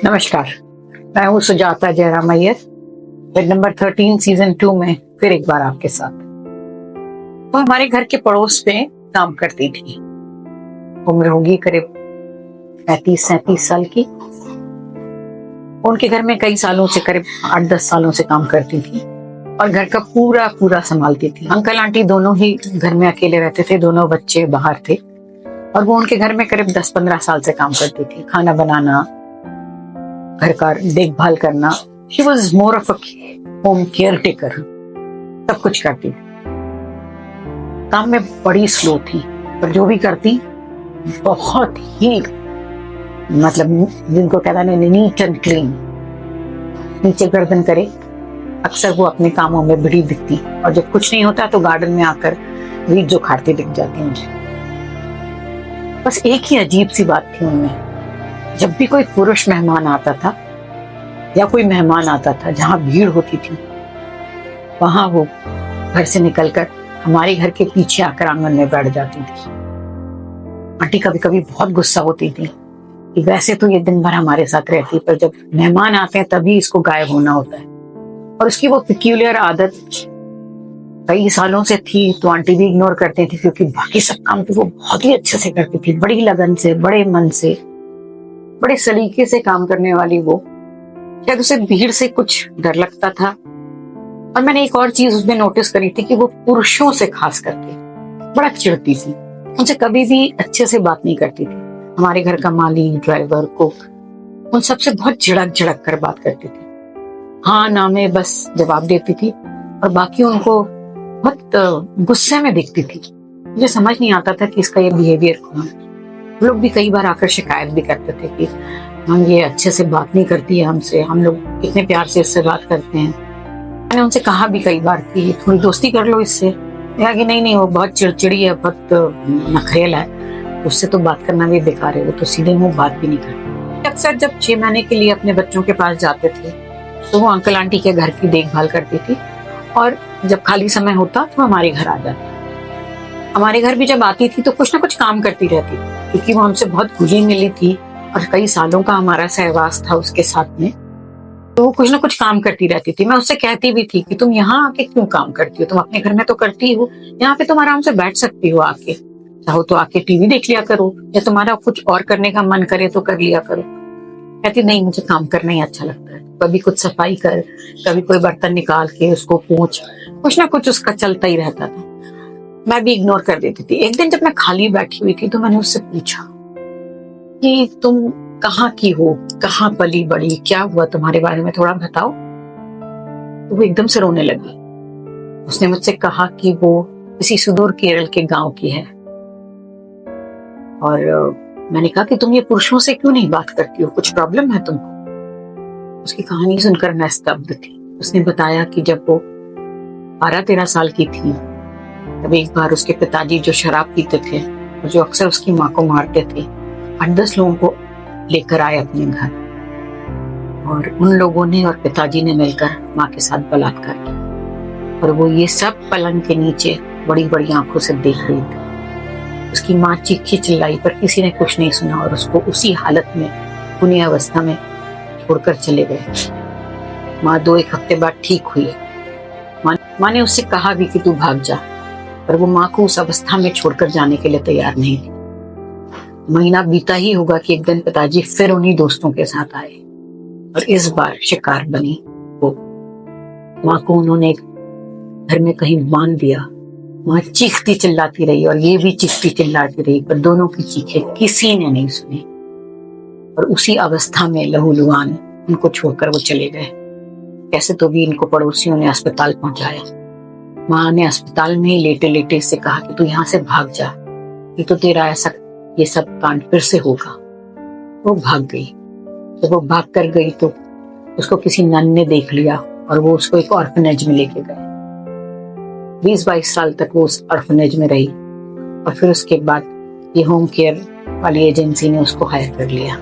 नमस्कार, मैं हूँ Sujata Jairam Iyer, bed number 13 season 2 में फिर एक बार आपके साथ। वो हमारे घर के पड़ोस में काम करती थी। उम्र होगी करीब 35-37 साल की। उनके घर में कई सालों से, करीब 8-10 सालों से काम करती थी और घर का पूरा पूरा संभालती थी। अंकल आंटी दोनों ही घर में अकेले रहते थे, दोनों बच्चे बाहर थे और वो उनके घर में करीब 10-15 साल से काम करती थी। खाना बनाना, घर का देखभाल करना, she was more of a home care taker, सब कुछ करती थी। काम में बड़ी स्लो थी, पर जो भी करती बहुत ही, मतलब जिनको कहता है नीट एंड क्लीन, नीचे गर्दन करे। अक्सर वो अपने कामों में बड़ी दिखती और जब कुछ नहीं होता तो गार्डन में आकर रीत जो खाती दिख जाती मुझे। बस एक ही अजीब सी बात थी उनमें, जब भी कोई पुरुष मेहमान आता था या कोई मेहमान आता था जहां भीड़ होती थी, वहां वो घर से निकलकर हमारे घर के पीछे आकर आंगन में बैठ जाती थी। आंटी कभी कभी बहुत गुस्सा होती थी कि वैसे तो ये दिन भर हमारे साथ रहती, पर जब मेहमान आते हैं तभी इसको गायब होना होता है। और उसकी वो पिक्यूलियर आदत कई सालों से थी, तो आंटी भी इग्नोर करती थी क्योंकि बाकी सब काम तो वो बहुत ही अच्छे से करती थी, बड़ी लगन से, बड़े मन से, बड़े सलीके से काम करने वाली वो। शायद उसे भीड़ से कुछ डर लगता था। और मैंने एक और चीज उसमें नोटिस करी थी कि वो पुरुषों से खास करके बड़ा चिढ़ती थी, उनसे कभी भी अच्छे से बात नहीं करती थी। हमारे घर का माली, ड्राइवर, कुक, उन सबसे बहुत झिड़क झिड़क कर बात करती थी। हाँ ना में बस जवाब देती थी और बाकी उनको बहुत गुस्से में दिखती थी। मुझे समझ नहीं आता था कि इसका ये बिहेवियर कौन है। लोग भी कई बार आकर शिकायत भी करते थे कि हम ये अच्छे से बात नहीं करती है हमसे, हम लोग कितने प्यार से इससे बात करते हैं। मैंने उनसे कहा भी कई बार कि थोड़ी दोस्ती कर लो इससे, या कि नहीं वो बहुत चिड़चिड़ी है, बहुत नखरेला है, उससे तो बात करना भी बेकार है, वो तो सीधे मुंह बात भी नहीं करती। अक्सर जब 6 महीने के लिए अपने बच्चों के पास जाते थे तो वो अंकल आंटी के घर की देखभाल करती थी और जब खाली समय होता तो हमारे घर आ जाती। हमारे घर भी जब आती थी तो कुछ ना कुछ काम करती रहती, क्योंकि वो हमसे बहुत घुली मिली थी और कई सालों का हमारा सहवास था उसके साथ में, तो वो कुछ ना कुछ काम करती रहती थी। मैं उससे कहती भी थी कि तुम यहाँ आके क्यों काम करती हो, तुम अपने घर में तो करती हो, यहाँ पे तुम आराम से बैठ सकती हो, आके चाहो तो आके टीवी देख लिया करो, या तुम्हारा कुछ और करने का मन करे तो कर लिया करो। कहती नहीं, मुझे काम करना ही अच्छा लगता है। कभी कुछ सफाई कर, कभी कोई बर्तन निकाल के उसको पोंछ, कुछ ना कुछ उसका चलता ही रहता था। मैं भी इग्नोर कर देती थी। एक दिन जब मैं खाली बैठी हुई थी तो मैंने उससे पूछा कि तुम कहाँ की हो, कहाँ पली बड़ी, क्या हुआ तुम्हारे बारे में थोड़ा बताओ। तो वो एकदम से रोने लगी। उसने मुझसे कहा कि वो किसी सुदूर केरल के गांव की है। और मैंने कहा कि तुम ये पुरुषों से क्यों नहीं बात करती हो, कुछ प्रॉब्लम है तुमको? उसकी कहानी सुनकर मैं स्तब्ध थी। उसने बताया कि जब वो 12-13 साल की थी तब एक बार उसके पिताजी जो शराब पीते थे और जो अक्सर उसकी माँ को मारते थे, 8-10 लोगों को लेकर आए अपने घर, और उन लोगों ने और पिताजी ने मिलकर माँ के साथ बलात्कार किया। और वो ये सब पलंग के नीचे बड़ी बड़ी आंखों से देख रही थी। उसकी माँ चीखी चिल्लाई पर किसी ने कुछ नहीं सुना और उसको उसी हालत में, पुनी अवस्था में छोड़कर चले गए। माँ 2-1 हफ्ते बाद ठीक हुई। माँ ने उससे कहा भी कि तू भाग जा, पर वो माँ को उस अवस्था में छोड़कर जाने के लिए तैयार नहीं थी। महीना बीता ही होगा कि एक दिन पिताजी फिर उन्हीं दोस्तों के साथ आए और इस बार शिकार बनी वो। माँ को उन्होंने घर में कहीं बांध दिया। माँ चीखती चिल्लाती रही और ये भी चीखती चिल्लाती रही, पर दोनों की चीखें किसी ने नहीं सुनी। और उसी अवस्था में लहूलुहान उनको छोड़कर वो चले गए। कैसे तो भी इनको पड़ोसियों ने अस्पताल पहुंचाया। माँ ने अस्पताल में ही लेटे लेटे से कहा कि तू यहाँ से भाग जा, ये तो तेरा ऐसा ये सब कांड फिर से होगा। वो भाग गई। जब वो भाग कर गई तो उसको किसी नन ने देख लिया और वो उसको एक ऑर्फनेज में लेके गए। 20-22 साल तक वो उस ऑर्फनेज में रही और फिर उसके बाद ये होम केयर वाली एजेंसी ने उसको हायर कर लिया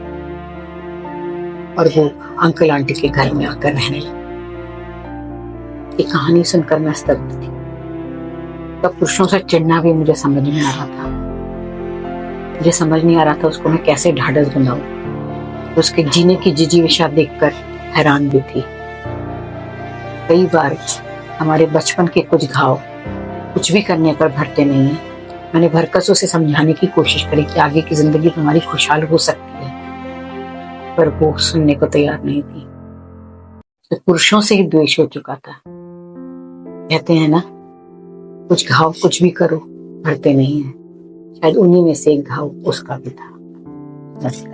और वो अंकल आंटी के घर में आकर रहने लगी। ये कहानी सुनकर मैं स्तब्ध थी। तब पुरुषों से चिढ़ना भी मुझे समझ में आ रहा था। मुझे समझ नहीं आ रहा था उसको मैं कैसे ढाढ़स बनाऊं। उसके जीने की जिजीविषा देखकर हैरान भी थी। कई बार हमारे बचपन के कुछ घाव कुछ भी करने पर भरते नहीं है। मैंने भरकस उसे समझाने की कोशिश करी कि आगे की जिंदगी तुम्हारी खुशहाल हो सकती है, पर वो सुनने को तैयार नहीं थी। तो पुरुषों से ही द्वेष हो चुका था। कहते हैं ना, कुछ घाव कुछ भी करो भरते नहीं है। शायद उन्हीं में से एक घाव उसका भी था। बस।